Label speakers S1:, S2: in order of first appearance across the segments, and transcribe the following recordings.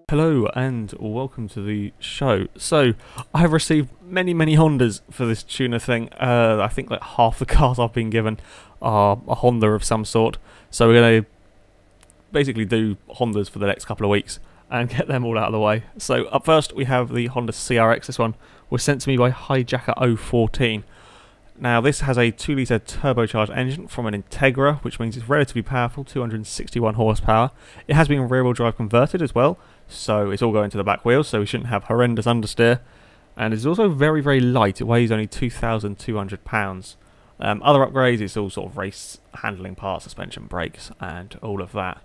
S1: Hello and welcome to the show. So I have received many Hondas for this tuner thing. I think like half the cars I've been given are a Honda of some sort. So we're going to basically do Hondas for the next couple of weeks and get them all out of the way. So up first we have the Honda CRX. This one was sent to me by Hijacker014. Now this has a 2-litre turbocharged engine from an Integra, which means it's relatively powerful, 261 horsepower. It has been rear-wheel drive converted as well, so it's all going to the back wheels, so we shouldn't have horrendous understeer. And it's also very light. It weighs only 2,200 pounds. Other upgrades, it's all sort of race handling parts, suspension, brakes, and all of that.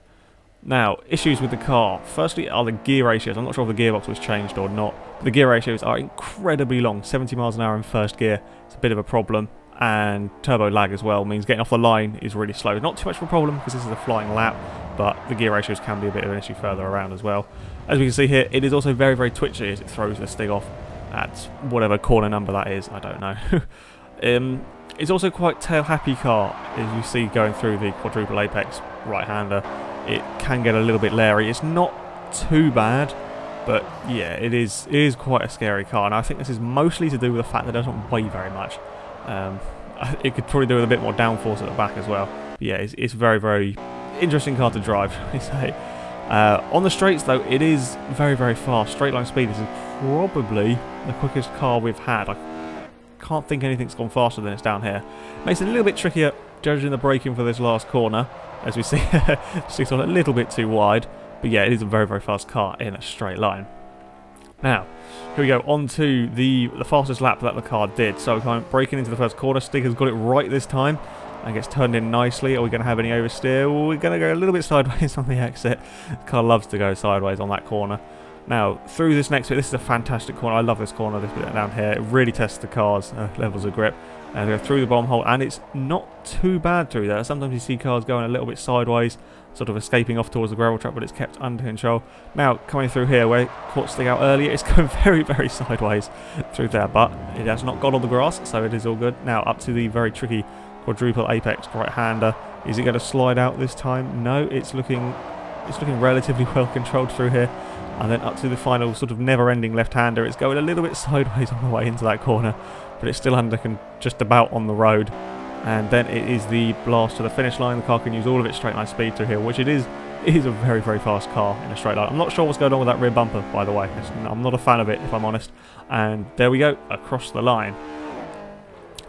S1: Now, issues with the car. Firstly are the gear ratios. I'm not sure if the gearbox was changed or not. But the gear ratios are incredibly long. 70 miles an hour in first gear. It's a bit of a problem. And turbo lag as well means getting off the line is really slow. Not too much of a problem because this is a flying lap, but the gear ratios can be a bit of an issue further around as well. As we can see here, it is also very twitchy as it throws the stig off at whatever corner number that is. I don't know. It's also quite tail-happy car, as you see going through the quadruple apex right-hander. It can get a little bit leery. It's not too bad, but yeah, it is quite a scary car. And I think this is mostly to do with the fact that it doesn't weigh very much. It could probably do with a bit more downforce at the back as well. But yeah, it's very interesting car to drive, shall we say. On the straights though, it is very fast. Straight line speed, this is probably the quickest car we've had. I can't think anything's gone faster than it's down here. Makes it a little bit trickier judging the braking for this last corner. As we see, sticks on a little bit too wide. But yeah, it is a very fast car in a straight line. Now, here we go, on to the fastest lap that the car did. So we're kind of breaking into the first corner. Stig has got it right this time and gets turned in nicely. Are we going to have any oversteer? We're going to go a little bit sideways on the exit. The car loves to go sideways on that corner. Now, through this next bit, this is a fantastic corner. I love this corner, this bit down here. It really tests the car's levels of grip. And we go through the bomb hole, and it's not too bad through there. Sometimes you see cars going a little bit sideways, sort of escaping off towards the gravel trap, but it's kept under control. Now, coming through here, where it caught Stig out earlier, it's going very sideways through there, but it has not got on the grass, so it is all good. Now, up to the very tricky quadruple apex right-hander. Is it going to slide out this time? No, it's looking relatively well controlled through here. And then up to the final sort of never-ending left-hander. It's going a little bit sideways on the way into that corner, but it's still under just about on the road. And then it is the blast to the finish line. The car can use all of its straight line speed through here, which it is a very fast car in a straight line. I'm not sure what's going on with that rear bumper, by the way. I'm not a fan of it, if I'm honest. And there we go, across the line.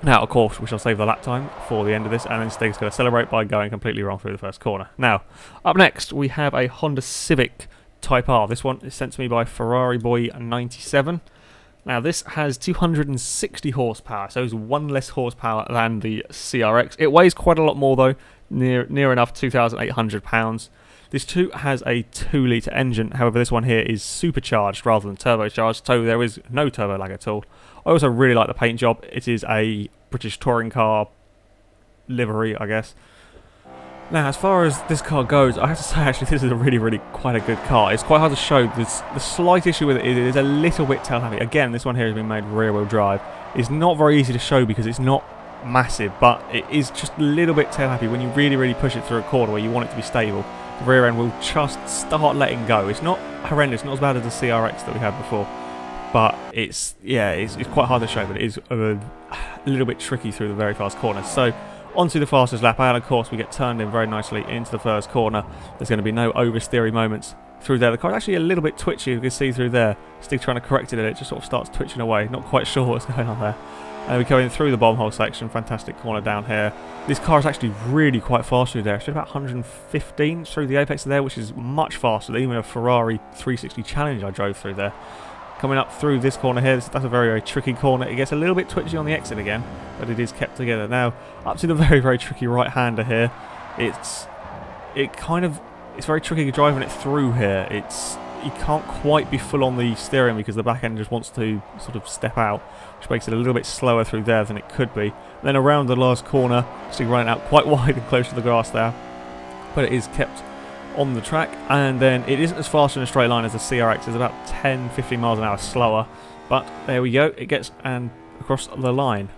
S1: Now, of course, we shall save the lap time for the end of this, and then Stig's going to celebrate by going completely wrong through the first corner. Now, up next, we have a Honda Civic Type R. This one is sent to me by Ferrari Boy 97. Now this has 260 horsepower, so it's one less horsepower than the CRX. It weighs quite a lot more though, near enough 2,800 pounds. This too has a 2-litre engine, however this one here is supercharged rather than turbocharged, so there is no turbo lag at all. I also really like the paint job. It is a British touring car livery, I guess. Now, as far as this car goes, I have to say actually this is a really quite a good car. It's quite hard to show. The slight issue with it is a little bit tail-heavy. Again, this one here has been made rear-wheel drive. It's not very easy to show because it's not massive, but it is just a little bit tail-happy when you really push it through a corner where you want it to be stable. The rear end will just start letting go. It's not horrendous, not as bad as the CRX that we had before, but it's quite hard to show, but it is a little bit tricky through the very fast corners. So, onto the fastest lap, and of course we get turned in very nicely into the first corner. There's going to be no oversteering moments through there. The car's actually a little bit twitchy, you can see through there. Stig trying to correct it, and it just sort of starts twitching away. Not quite sure what's going on there. And we're going through the bomb hole section, fantastic corner down here. This car is actually really quite fast through there. It's about 115 through the apex there, which is much faster than even a Ferrari 360 Challenge I drove through there. Coming up through this corner here, that's a very tricky corner. It gets a little bit twitchy on the exit again, but it is kept together. Now, up to the very tricky right-hander here. It's very tricky driving it through here. you can't quite be full on the steering because the back end just wants to sort of step out, which makes it a little bit slower through there than it could be. Then around the last corner, actually running out quite wide and close to the grass there, but it is kept on the track, and then it isn't as fast in a straight line as the CRX. It's about 10-15 miles an hour slower, but there we go, it gets across the line.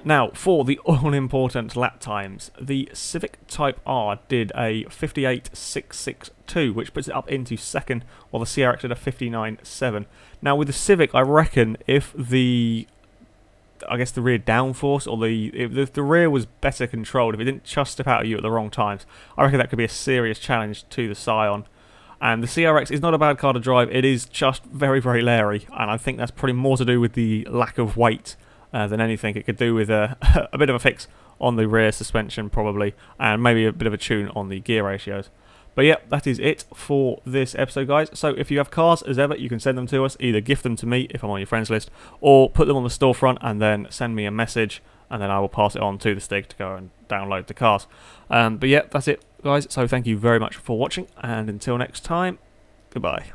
S1: Now, for the all-important lap times, the Civic Type R did a 58.662, which puts it up into second, while the CRX did a 59.7. Now, with the Civic, I reckon if the rear downforce, or if the rear was better controlled, if it didn't just step out at you at the wrong times, I reckon that could be a serious challenge to the Scion. And the CRX is not a bad car to drive, it is just very, very leery, and I think that's probably more to do with the lack of weight than anything. It could do with a bit of a fix on the rear suspension probably, and maybe a bit of a tune on the gear ratios. But yeah, that is it for this episode, guys. So if you have cars, as ever, you can send them to us, either gift them to me if I'm on your friends list, or put them on the storefront and then send me a message, and then I will pass it on to the Stig to go and download the cars. But yeah, that's it, guys. So thank you very much for watching, and until next time, goodbye.